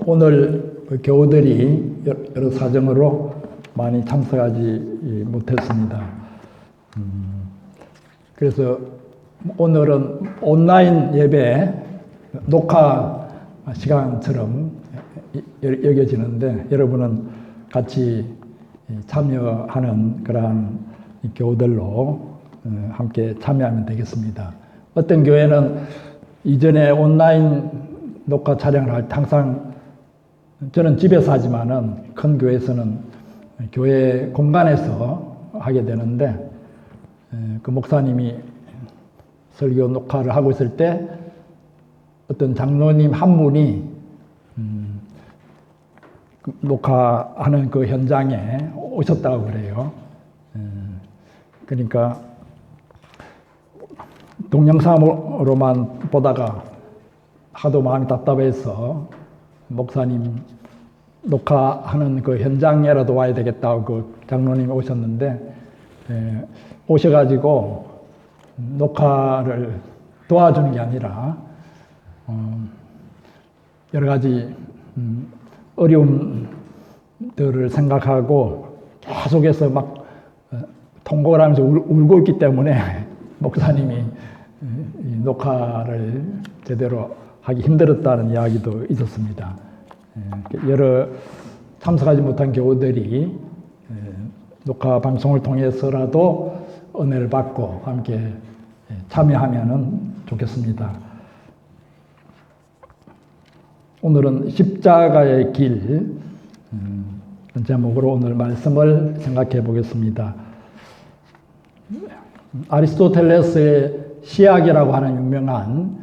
오늘 교우들이 여러 사정으로 많이 참석하지 못했습니다. 그래서 오늘은 온라인 예배 녹화 시간처럼 여겨지는데 여러분은 같이 참여하는 그러한 교우들로 함께 참여하면 되겠습니다. 어떤 교회는 이전에 온라인 녹화 촬영을 할 때 항상 저는 집에서 하지만은 큰 교회에서는 교회 공간에서 하게 되는데 그 목사님이 설교 녹화를 하고 있을 때 어떤 장로님 한 분이 녹화하는 그 현장에 오셨다고 그래요. 그러니까 동영상으로만 보다가 하도 마음이 답답해서 목사님 녹화하는 그 현장에라도 와야 되겠다고 그 장로님이 오셨는데 오셔가지고 녹화를 도와주는 게 아니라 여러 가지 어려움들을 생각하고 계속해서 막 통곡을 하면서 울고 있기 때문에 목사님이 녹화를 제대로 하기 힘들었다는 이야기도 있었습니다. 여러 참석하지 못한 교우들이 녹화 방송을 통해서라도 은혜를 받고 함께 참여하면 좋겠습니다. 오늘은 십자가의 길 제목으로 오늘 말씀을 생각해 보겠습니다. 아리스토텔레스의 시학이라고 하는 유명한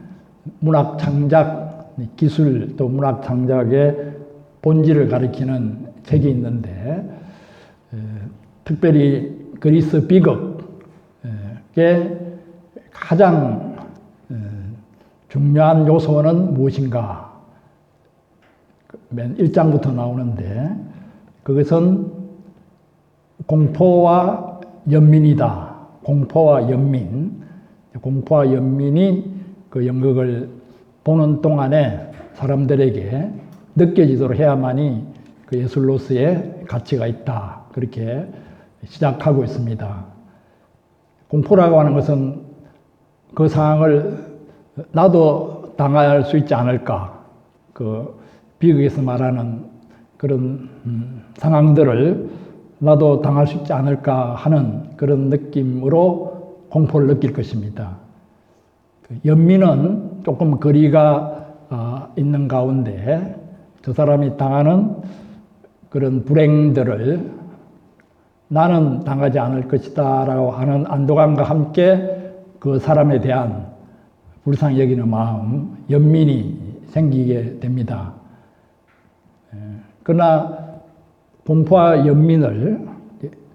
문학 창작 기술 또 문학 창작의 본질을 가리키는 책이 있는데 특별히 그리스 비극의 가장 중요한 요소는 무엇인가? 맨 1장부터 나오는데 그것은 공포와 연민이다. 공포와 연민. 공포와 연민이 그 연극을 보는 동안에 사람들에게 느껴지도록 해야만이 그 예술로서의 가치가 있다. 그렇게 시작하고 있습니다. 공포라고 하는 것은 그 상황을 나도 당할 수 있지 않을까. 그 비극에서 말하는 그런 상황들을 나도 당할 수 있지 않을까 하는 그런 느낌으로 공포를 느낄 것입니다. 연민은 조금 거리가 있는 가운데 저 사람이 당하는 그런 불행들을 나는 당하지 않을 것이다 라고 하는 안도감과 함께 그 사람에 대한 불쌍히 여기는 마음, 연민이 생기게 됩니다. 그러나 공포와 연민을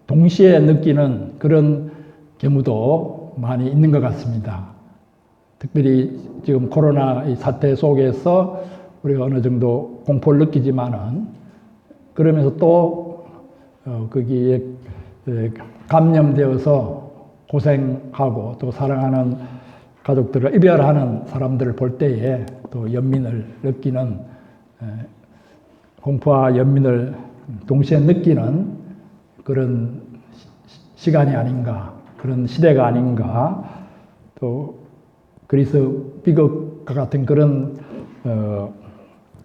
동시에 느끼는 그런 경우도 많이 있는 것 같습니다. 특별히 지금 코로나 이 사태 속에서 우리가 어느 정도 공포를 느끼지만은 그러면서 또 거기에 감염되어서 고생하고 또 사랑하는 가족들을 이별하는 사람들을 볼 때에 또 연민을 느끼는 공포와 연민을 동시에 느끼는 그런 시간이 아닌가, 그런 시대가 아닌가, 또 그리스 비극과 같은 그런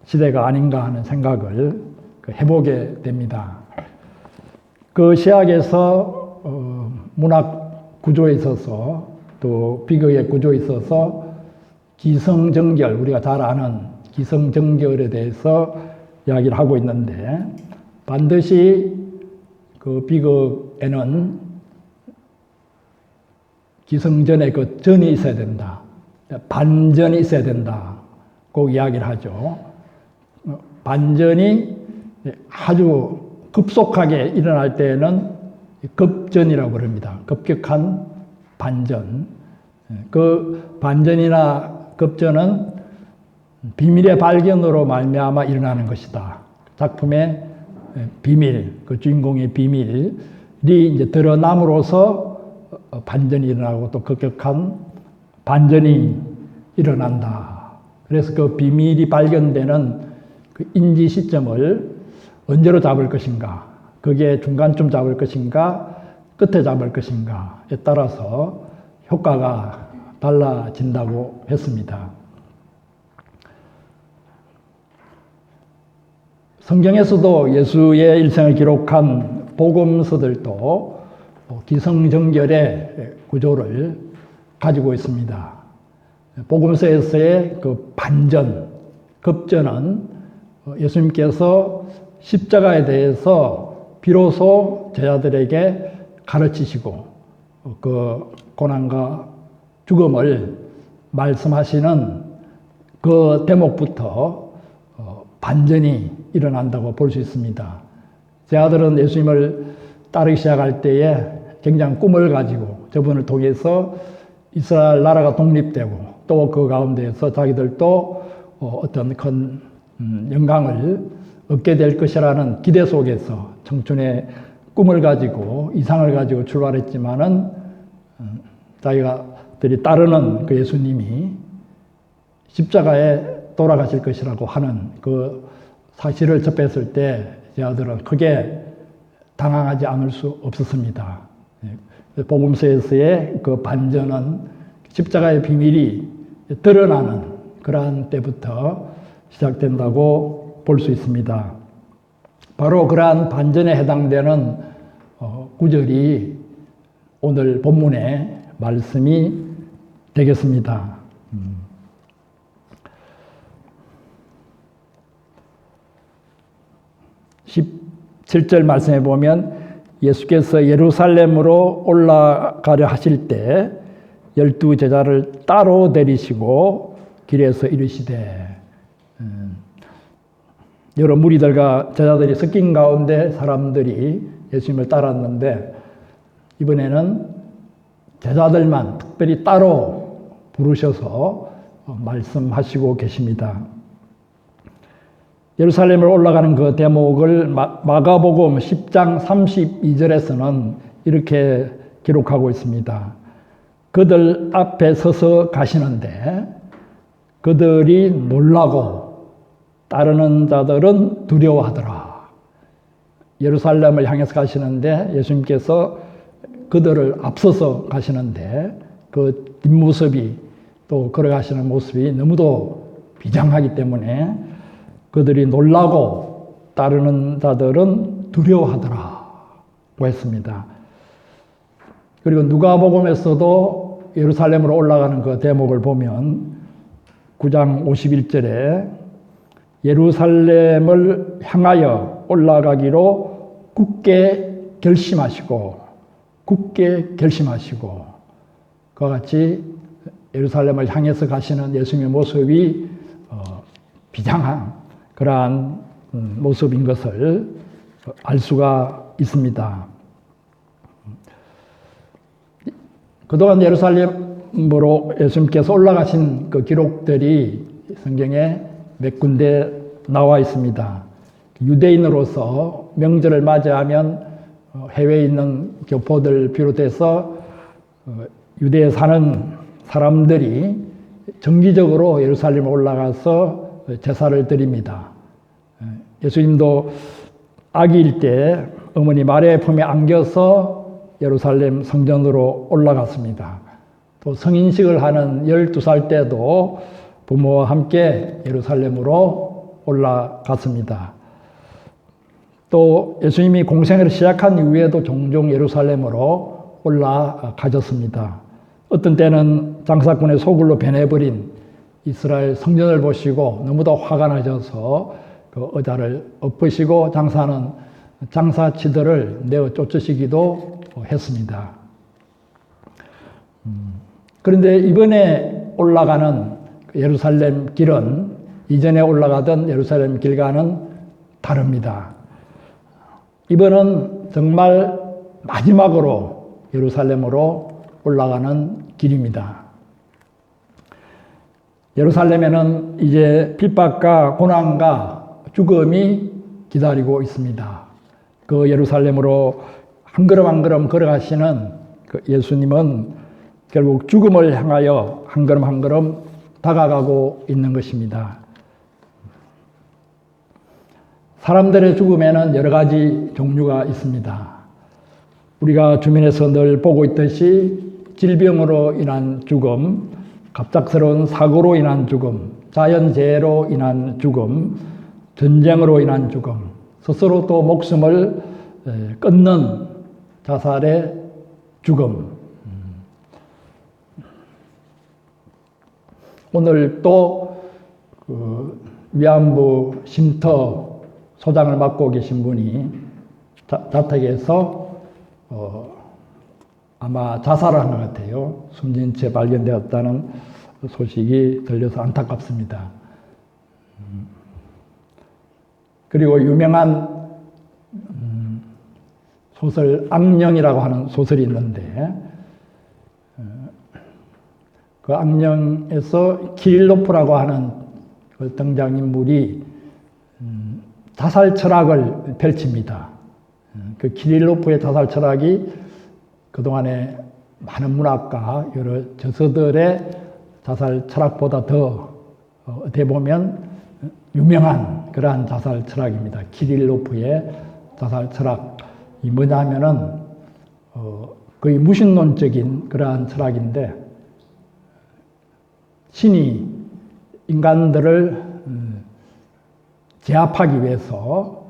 시대가 아닌가 하는 생각을 해보게 됩니다. 그 시학에서 문학 구조에 있어서 또 비극의 구조에 있어서 기성정결, 우리가 잘 아는 기성정결에 대해서 이야기를 하고 있는데 반드시 그 비극에는 기성전에 그 전이 있어야 된다. 반전이 있어야 된다. 꼭 이야기를 하죠. 반전이 아주 급속하게 일어날 때에는 급전이라고 부릅니다. 급격한 반전. 그 반전이나 급전은 비밀의 발견으로 말미암아 일어나는 것이다. 작품의 비밀, 그 주인공의 비밀이 이제 드러남으로써 반전이 일어나고 또 급격한 반전이 일어난다. 그래서 그 비밀이 발견되는 그 인지 시점을 언제로 잡을 것인가, 그게 중간쯤 잡을 것인가, 끝에 잡을 것인가에 따라서 효과가 달라진다고 했습니다. 성경에서도 예수의 일생을 기록한 복음서들도 기성정결의 구조를 가지고 있습니다. 복음서에서의 그 반전, 급전은 예수님께서 십자가에 대해서 비로소 제자들에게 가르치시고 그 고난과 죽음을 말씀하시는 그 대목부터 반전이 일어난다고 볼 수 있습니다. 제자들은 예수님을 따르기 시작할 때에 굉장히 꿈을 가지고 저분을 통해서 이스라엘 나라가 독립되고 또 그 가운데에서 자기들도 어떤 큰 영광을 얻게 될 것이라는 기대 속에서 청춘의 꿈을 가지고 이상을 가지고 출발했지만은 자기가들이 따르는 그 예수님이 십자가에 돌아가실 것이라고 하는 그 사실을 접했을 때 제자들은 크게 당황하지 않을 수 없었습니다. 복음서에서의 그 반전은 십자가의 비밀이 드러나는 그러한 때부터 시작된다고 볼 수 있습니다. 바로 그러한 반전에 해당되는 구절이 오늘 본문의 말씀이 되겠습니다. 17절 말씀해 보면 예수께서 예루살렘으로 올라가려 하실 때 12 제자를 따로 데리시고 길에서 이르시되, 여러 무리들과 제자들이 섞인 가운데 사람들이 예수님을 따랐는데 이번에는 제자들만 특별히 따로 부르셔서 말씀하시고 계십니다. 예루살렘을 올라가는 그 대목을 마가복음 10장 32절에서는 이렇게 기록하고 있습니다. 그들 앞에 서서 가시는데 그들이 놀라고 따르는 자들은 두려워하더라. 예루살렘을 향해서 가시는데 예수님께서 그들을 앞서서 가시는데 그 뒷모습이 또 걸어가시는 모습이 너무도 비장하기 때문에 그들이 놀라고 따르는 자들은 두려워하더라고 했습니다. 그리고 누가복음에서도 예루살렘으로 올라가는 그 대목을 보면 9장 51절에 예루살렘을 향하여 올라가기로 굳게 결심하시고 그와 같이 예루살렘을 향해서 가시는 예수님의 모습이 비장한 그러한 모습인 것을 알 수가 있습니다. 그동안 예루살렘으로 예수님께서 올라가신 그 기록들이 성경에 몇 군데 나와 있습니다. 유대인으로서 명절을 맞이하면 해외에 있는 교포들 비롯해서 유대에 사는 사람들이 정기적으로 예루살렘에 올라가서 제사를 드립니다. 예수님도 아기일 때 어머니 마리아의 품에 안겨서 예루살렘 성전으로 올라갔습니다. 또 성인식을 하는 12살 때도 부모와 함께 예루살렘으로 올라갔습니다. 또 예수님이 공생을 시작한 이후에도 종종 예루살렘으로 올라가셨습니다. 어떤 때는 장사꾼의 소굴로 변해버린 이스라엘 성전을 보시고 너무도 화가 나셔서 그 의자를 엎으시고 장사치들을 내어 쫓으시기도 했습니다. 그런데 이번에 올라가는 예루살렘 길은 이전에 올라가던 예루살렘 길과는 다릅니다. 이번은 정말 마지막으로 예루살렘으로 올라가는 길입니다. 예루살렘에는 이제 핍박과 고난과 죽음이 기다리고 있습니다. 그 예루살렘으로 한 걸음 한 걸음 걸어가시는 그 예수님은 결국 죽음을 향하여 한 걸음 한 걸음 다가가고 있는 것입니다. 사람들의 죽음에는 여러 가지 종류가 있습니다. 우리가 주변에서 늘 보고 있듯이 질병으로 인한 죽음, 갑작스러운 사고로 인한 죽음, 자연재해로 인한 죽음, 전쟁으로 인한 죽음, 스스로 또 목숨을 끊는 자살의 죽음. 오늘 또 위안부 쉼터 소장을 맡고 계신 분이 자택에서 아마 자살을 한 것 같아요. 숨진 채 발견되었다는 소식이 들려서 안타깝습니다. 그리고 유명한 소설 악령이라고 하는 소설이 있는데 그 악령에서 키릴로프라고 하는 그 등장인물이 자살 철학을 펼칩니다. 그 키릴로프의 자살 철학이 그동안에 많은 문학가, 여러 저서들의 자살 철학보다 더 어떻게 보면 유명한 그러한 자살 철학입니다. 키릴로프의 자살 철학이 뭐냐면은 거의 무신론적인 그러한 철학인데 신이 인간들을 제압하기 위해서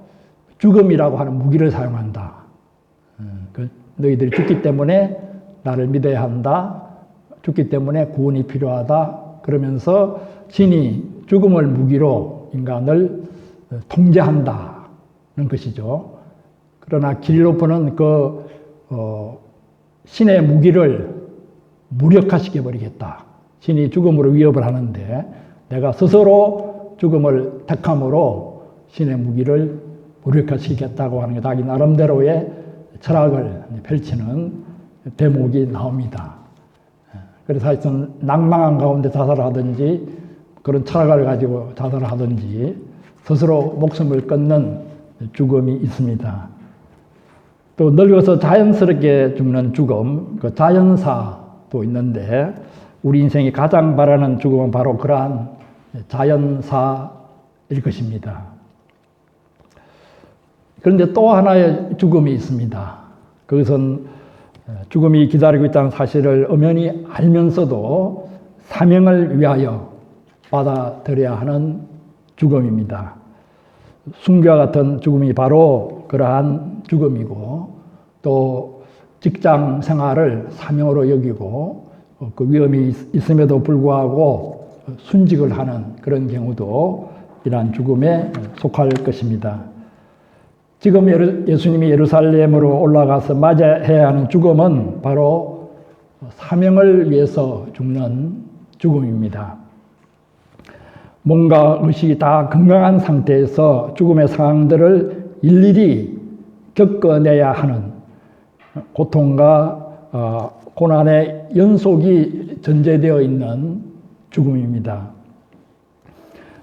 죽음이라고 하는 무기를 사용한다. 너희들이 죽기 때문에 나를 믿어야 한다. 죽기 때문에 구원이 필요하다. 그러면서 신이 죽음을 무기로 인간을 통제한다는 것이죠. 그러나 키릴로프는 그 신의 무기를 무력화시켜 버리겠다. 신이 죽음으로 위협을 하는데 내가 스스로 죽음을 택함으로 신의 무기를 무력화시키겠다고 하는 게 자기 나름대로의 철학을 펼치는 대목이 나옵니다. 그래서 하여튼 낭망한 가운데 자살을 하든지 그런 철학을 가지고 자살을 하든지 스스로 목숨을 끊는 죽음이 있습니다. 또 늙어서 자연스럽게 죽는 죽음, 그 자연사도 있는데 우리 인생이 가장 바라는 죽음은 바로 그러한 자연사일 것입니다. 그런데 또 하나의 죽음이 있습니다. 그것은 죽음이 기다리고 있다는 사실을 엄연히 알면서도 사명을 위하여 받아들여야 하는 죽음입니다. 순교와 같은 죽음이 바로 그러한 죽음이고 또 직장 생활을 사명으로 여기고 그 위험이 있음에도 불구하고 순직을 하는 그런 경우도 이러한 죽음에 속할 것입니다. 지금 예수님이 예루살렘으로 올라가서 맞이해야 하는 죽음은 바로 사명을 위해서 죽는 죽음입니다. 몸과 의식이 다 건강한 상태에서 죽음의 상황들을 일일이 겪어내야 하는 고통과 고난의 연속이 전제되어 있는 죽음입니다.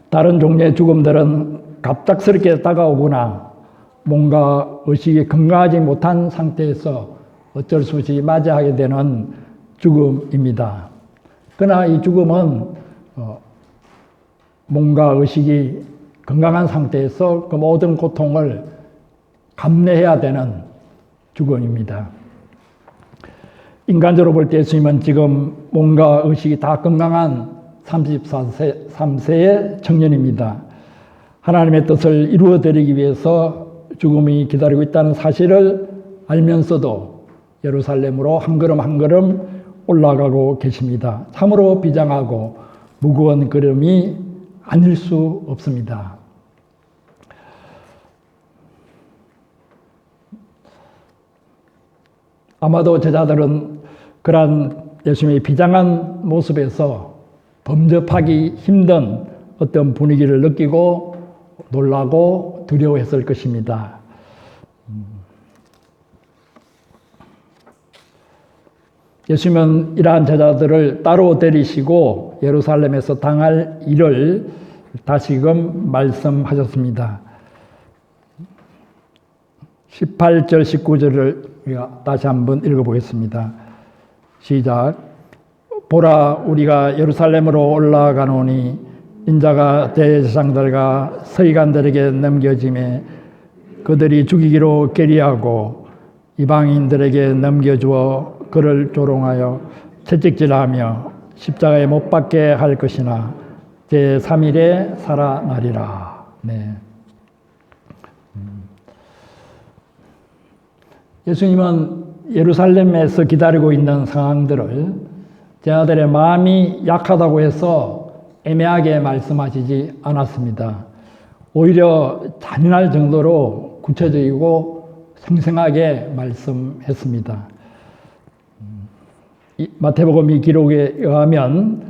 다른 종류의 죽음들은 갑작스럽게 다가오거나 몸과 의식이 건강하지 못한 상태에서 어쩔 수 없이 맞이하게 되는 죽음입니다. 그러나 이 죽음은 몸과 의식이 건강한 상태에서 그 모든 고통을 감내해야 되는 죽음입니다. 인간적으로 볼 때 예수님은 지금 몸과 의식이 다 건강한 33세의 청년입니다. 하나님의 뜻을 이루어드리기 위해서 죽음이 기다리고 있다는 사실을 알면서도 예루살렘으로 한 걸음 한 걸음 올라가고 계십니다. 참으로 비장하고 무거운 걸음이 아닐 수 없습니다. 아마도 제자들은 그러한 예수님의 비장한 모습에서 범접하기 힘든 어떤 분위기를 느끼고 놀라고 두려워했을 것입니다. 예수님은 이러한 제자들을 따로 데리시고 예루살렘에서 당할 일을 다시금 말씀하셨습니다. 18절, 19절을 다시 한번 읽어보겠습니다. 시작. 보라, 우리가 예루살렘으로 올라가노니 인자가 대제사장들과 서기관들에게 넘겨짐에 그들이 죽이기로 결의하고 이방인들에게 넘겨주어 그를 조롱하여 채찍질하며 십자가에 못 박게 할 것이나 제3일에 살아나리라. 네. 예수님은 예루살렘에서 기다리고 있는 상황들을 제자들의 마음이 약하다고 해서 애매하게 말씀하시지 않았습니다. 오히려 잔인할 정도로 구체적이고 생생하게 말씀했습니다. 마태복음 이 기록에 의하면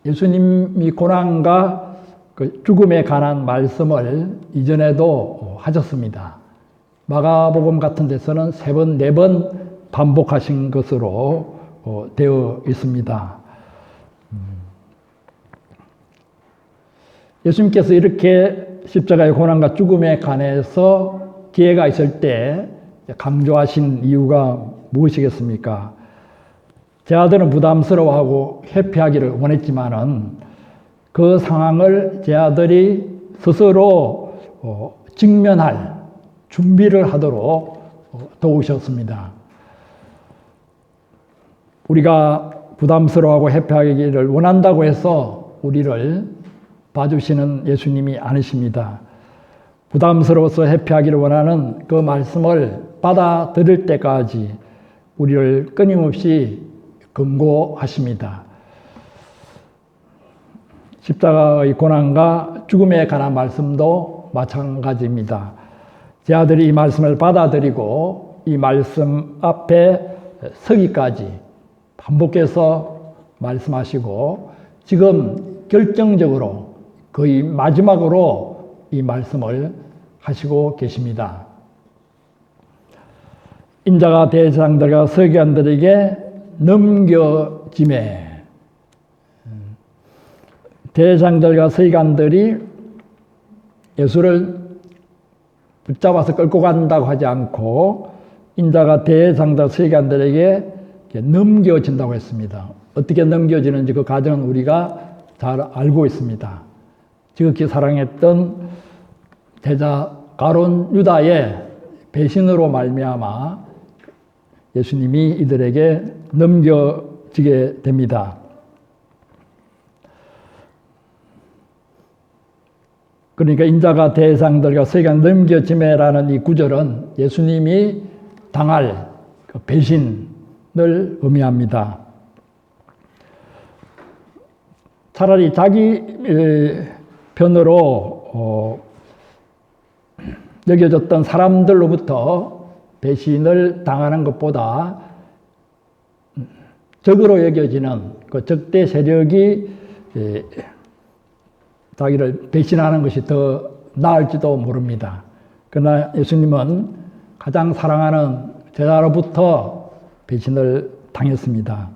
예수님이 고난과 그 죽음에 관한 말씀을 이전에도 하셨습니다. 마가복음 같은 데서는 3번, 4번 반복하신 것으로 되어 있습니다. 예수님께서 이렇게 십자가의 고난과 죽음에 관해서 기회가 있을 때 강조하신 이유가 무엇이겠습니까? 제자들은 부담스러워하고 회피하기를 원했지만은 그 상황을 제자들이 스스로 직면할 준비를 하도록 도우셨습니다. 우리가 부담스러워하고 회피하기를 원한다고 해서 우리를 봐주시는 예수님이 아니십니다. 부담스러워서 회피하기를 원하는 그 말씀을 받아들일 때까지 우리를 끊임없이 금고하십니다. 십자가의 고난과 죽음에 관한 말씀도 마찬가지입니다. 제자들이 이 말씀을 받아들이고 이 말씀 앞에 서기까지 반복해서 말씀하시고 지금 결정적으로 거의 마지막으로 이 말씀을 하시고 계십니다. 인자가 대제사장들과 서기관들에게 넘겨짐에 대제사장들과 서기관들이 예수를 붙잡아서 끌고 간다고 하지 않고 인자가 대제사장들 서기관들에게 넘겨진다고 했습니다. 어떻게 넘겨지는지 그 과정은 우리가 잘 알고 있습니다. 지극히 사랑했던 제자 가룟 유다의 배신으로 말미암아 예수님이 이들에게 넘겨지게 됩니다. 그러니까 인자가 대제사장들과 서기관 넘겨짐에라는 이 구절은 예수님이 당할 그 배신을 의미합니다. 차라리 자기 편으로 여겨졌던 사람들로부터 배신을 당하는 것보다 적으로 여겨지는 그 적대 세력이 자기를 배신하는 것이 더 나을지도 모릅니다. 그러나 예수님은 가장 사랑하는 제자로부터 배신을 당했습니다.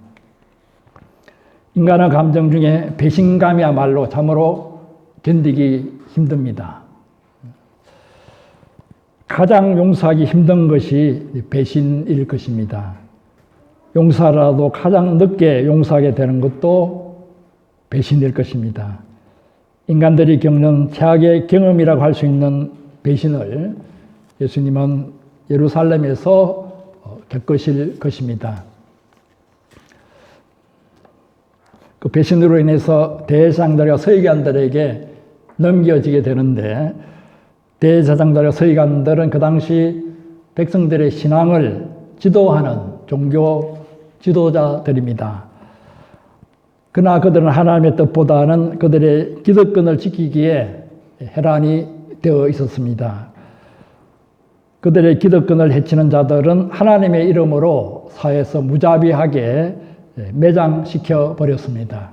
인간의 감정 중에 배신감이야말로 참으로 견디기 힘듭니다. 가장 용서하기 힘든 것이 배신일 것입니다. 용서라도 가장 늦게 용서하게 되는 것도 배신일 것입니다. 인간들이 겪는 최악의 경험이라고 할 수 있는 배신을 예수님은 예루살렘에서 겪으실 것입니다. 그 배신으로 인해서 대제사장들과 서기관들에게 넘겨지게 되는데 대제사장들과 서기관들은 그 당시 백성들의 신앙을 지도하는 종교 지도자들입니다. 그러나 그들은 하나님의 뜻보다는 그들의 기득권을 지키기에 혈안이 되어 있었습니다. 그들의 기득권을 해치는 자들은 하나님의 이름으로 사회에서 무자비하게 매장시켜 버렸습니다.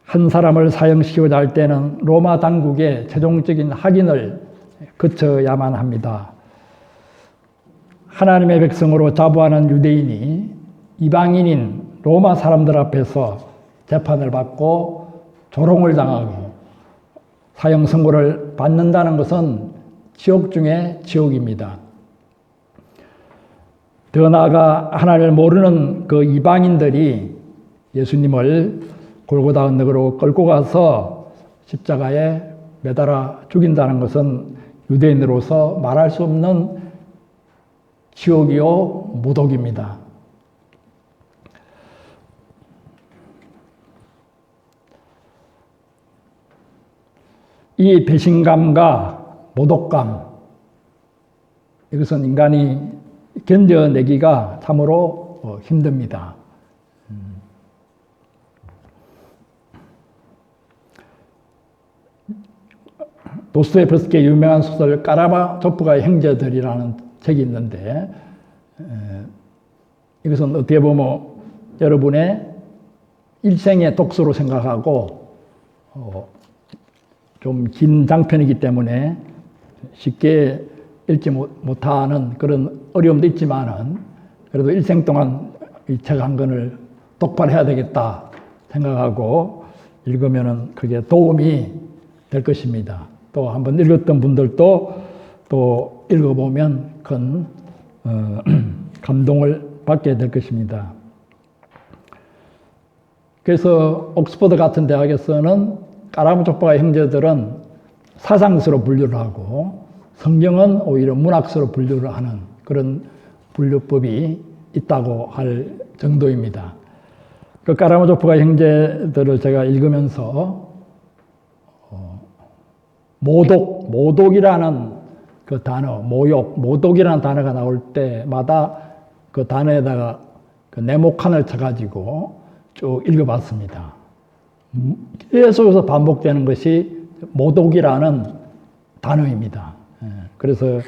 한 사람을 사형시키고자 할 때는 로마 당국의 최종적인 확인을 거쳐야만 합니다. 하나님의 백성으로 자부하는 유대인이 이방인인 로마 사람들 앞에서 재판을 받고 조롱을 당하고 사형 선고를 받는다는 것은 지옥 중에 지옥입니다. 더 나아가 하나님을 모르는 그 이방인들이 예수님을 골고다 언덕으로 끌고 가서 십자가에 매달아 죽인다는 것은 유대인으로서 말할 수 없는 지옥이요 모독입니다. 이 배신감과 모독감, 이것은 인간이 견뎌내기가 참으로 힘듭니다. 도스토옙스키의 유명한 소설 까라마조프가의 형제들이라는 책이 있는데, 이것은 어떻게 보면 여러분의 일생의 독서로 생각하고 좀 긴 장편이기 때문에 쉽게 읽지 못하는 그런 어려움도 있지만은 그래도 일생 동안 이 책 한 권을 독발해야 되겠다 생각하고 읽으면은 그게 도움이 될 것입니다. 또 한번 읽었던 분들도 또 읽어보면 큰 감동을 받게 될 것입니다. 그래서 옥스퍼드 같은 대학에서는 까라마조프가의 형제들은 사상서로 분류를 하고 성경은 오히려 문학서로 분류를 하는 그런 분류법이 있다고 할 정도입니다. 그 까라마조프가의 형제들을 제가 읽으면서 모독이라는 그 단어, 모독이라는 단어가 나올 때마다 그 단어에다가 그 네모칸을 쳐가지고 쭉 읽어봤습니다. 계속해서 반복되는 것이 모독이라는 단어입니다. 그래서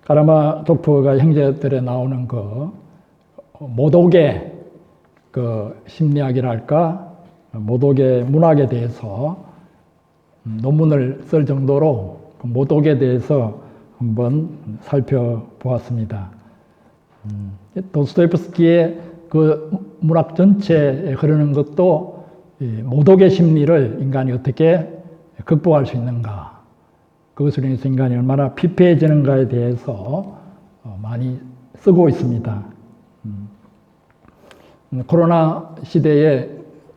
까라마조프가 형제들에 나오는 그 모독의 그 심리학이랄까, 모독의 문학에 대해서 논문을 쓸 정도로 그 모독에 대해서 한번 살펴보았습니다. 도스토옙스키의 그 문학 전체에 흐르는 것도 모독의 심리를 인간이 어떻게 극복할 수 있는가, 그것을 인해서 인간이 얼마나 피폐해지는가에 대해서 많이 쓰고 있습니다. 코로나 시대에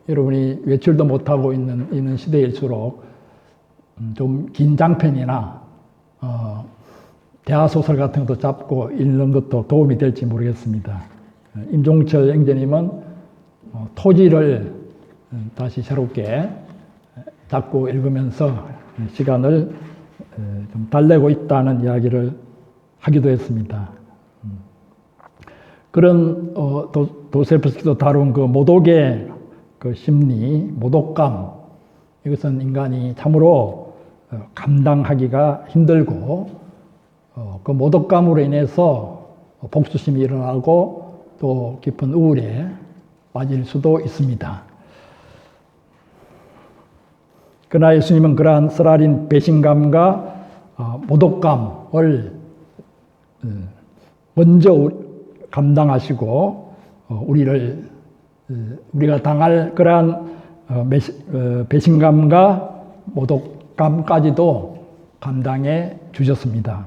여러분이 외출도 못하고 있는 시대일수록 좀 긴 장편이나 대하소설 같은 것도 잡고 읽는 것도 도움이 될지 모르겠습니다. 임종철 형제님은 토지를 다시 새롭게 잡고 읽으면서 시간을 좀 달래고 있다는 이야기를 하기도 했습니다. 그런 도스토옙스키도 다룬 그 모독의 그 심리, 모독감, 이것은 인간이 참으로 감당하기가 힘들고 그 모독감으로 인해서 복수심이 일어나고 또 깊은 우울에 빠질 수도 있습니다. 그러나 예수님은 그러한 쓰라린 배신감과 모독감을 먼저 감당하시고 우리가 당할 그러한 배신감과 모독감까지도 감당해 주셨습니다.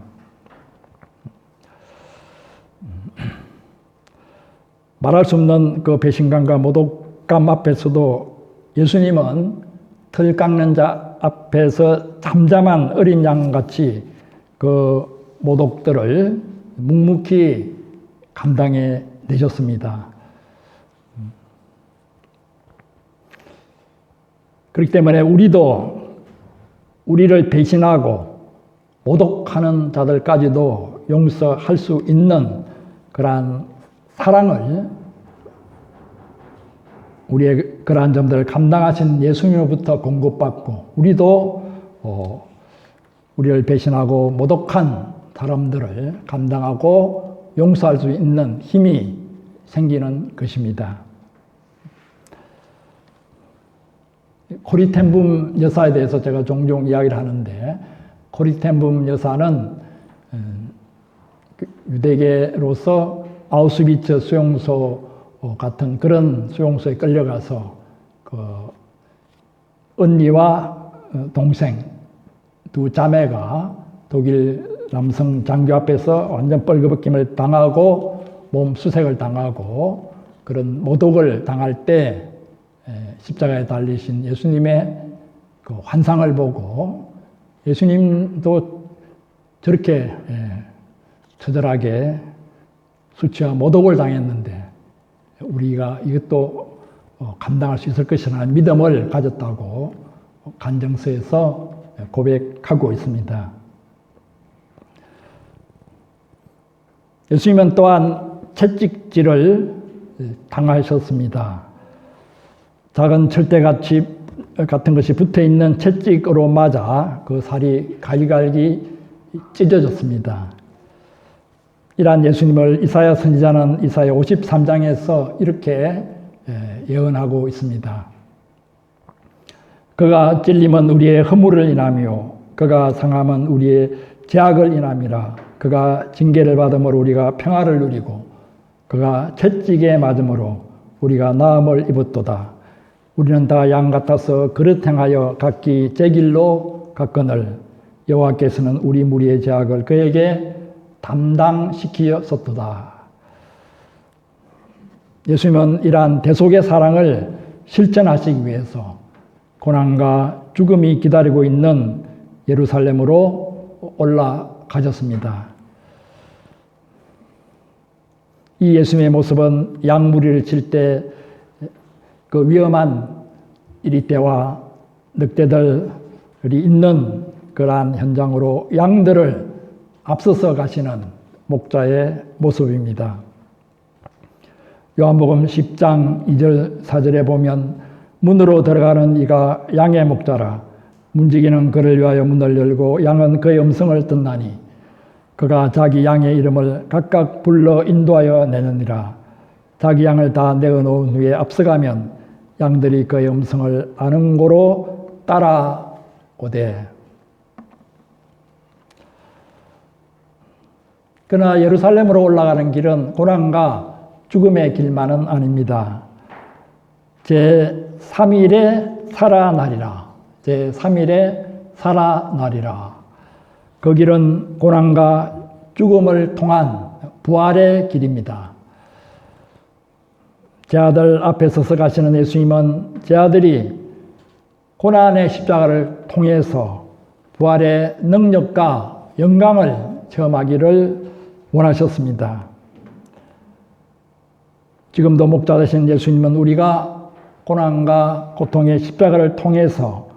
말할 수 없는 그 배신감과 모독감 앞에서도 예수님은 털 깎는 자 앞에서 잠잠한 어린 양같이 그 모독들을 묵묵히 감당해 내셨습니다. 그렇기 때문에 우리를 배신하고 모독하는 자들까지도 용서할 수 있는 그러한 사랑을, 우리의 그러한 점들을 감당하신 예수님으로부터 공급받고 우리도 우리를 배신하고 모독한 사람들을 감당하고 용서할 수 있는 힘이 생기는 것입니다. 코리텐붐 여사에 대해서 제가 종종 이야기를 하는데, 코리텐붐 여사는 유대계로서 아우슈비츠 수용소 같은 그런 수용소에 끌려가서 그 언니와 동생 두 자매가 독일 남성 장교 앞에서 완전 뻘겋김을 당하고 몸 수색을 당하고 그런 모독을 당할 때 십자가에 달리신 예수님의 그 환상을 보고 예수님도 저렇게 처절하게 수치와 모독을 당했는데 우리가 이것도 감당할 수 있을 것이라는 믿음을 가졌다고 간증서에서 고백하고 있습니다. 예수님은 또한 채찍질을 당하셨습니다. 작은 철대같이 같은 것이 붙어있는 채찍으로 맞아 그 살이 갈갈기 찢어졌습니다. 이러한 예수님을 이사야 선지자는 이사야 53장에서 이렇게 예언하고 있습니다. 그가 찔림은 우리의 허물을 인하며 그가 상함은 우리의 죄악을 인함이라. 그가 징계를 받음으로 우리가 평화를 누리고 그가 채찍에 맞음으로 우리가 나음을 입었도다. 우리는 다 양 같아서 그릇 행하여 각기 제 길로 갔거늘 여호와께서는 우리 무리의 죄악을 그에게 담당시키셨도다. 예수님은 이러한 대속의 사랑을 실천하시기 위해서 고난과 죽음이 기다리고 있는 예루살렘으로 올라가셨습니다. 이 예수님의 모습은 양무리를 칠 때 그 위험한 이리떼와 늑대들이 있는 그러한 현장으로 양들을 앞서서 가시는 목자의 모습입니다. 요한복음 10장 2절 4절에 보면 문으로 들어가는 이가 양의 목자라. 문지기는 그를 위하여 문을 열고 양은 그의 음성을 듣나니 그가 자기 양의 이름을 각각 불러 인도하여 내느니라. 자기 양을 다 내어놓은 후에 앞서가면 양들이 그의 음성을 아는 고로 따라오되. 그러나 예루살렘으로 올라가는 길은 고난과 죽음의 길만은 아닙니다. 제3일에 살아나리라. 제3일에 살아나리라. 그 길은 고난과 죽음을 통한 부활의 길입니다. 제 아들 앞에 서서 가시는 예수님은 제 아들이 고난의 십자가를 통해서 부활의 능력과 영광을 체험하기를 원하셨습니다. 지금도 목자 되신 예수님은 우리가 고난과 고통의 십자가를 통해서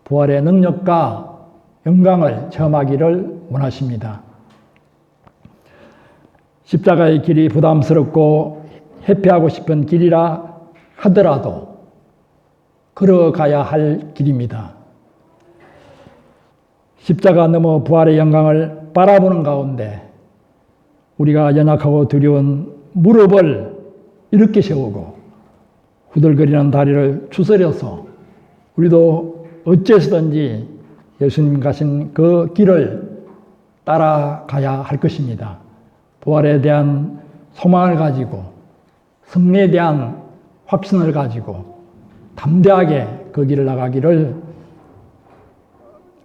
부활의 능력과 영광을 체험하기를 원하십니다. 십자가의 길이 부담스럽고 회피하고 싶은 길이라 하더라도 걸어가야 할 길입니다. 십자가 넘어 부활의 영광을 바라보는 가운데 우리가 연약하고 두려운 무릎을 이렇게 세우고 후들거리는 다리를 추스려서 우리도 어째서든지 예수님 가신 그 길을 따라가야 할 것입니다. 부활에 대한 소망을 가지고 승리에 대한 확신을 가지고 담대하게 그 길을 나가기를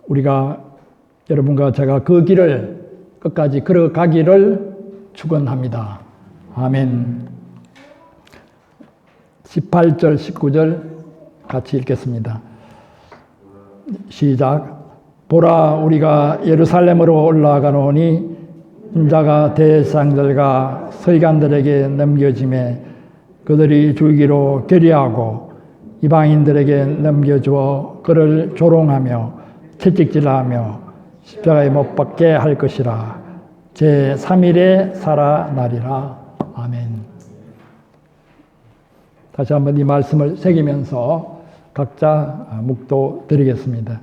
우리가 여러분과 제가 그 길을 끝까지 걸어가기를 축원합니다. 아멘. 18절 19절 같이 읽겠습니다. 시작. 보라 우리가 예루살렘으로 올라가노니 인자가 대제사장들과 서기관들에게 넘겨짐에 그들이 죽이기로 결의하고 이방인들에게 넘겨주어 그를 조롱하며 채찍질하며 십자가에 못 박게 할 것이라. 제3일에 살아나리라. 아멘. 다시 한번 이 말씀을 새기면서 각자 묵도 드리겠습니다.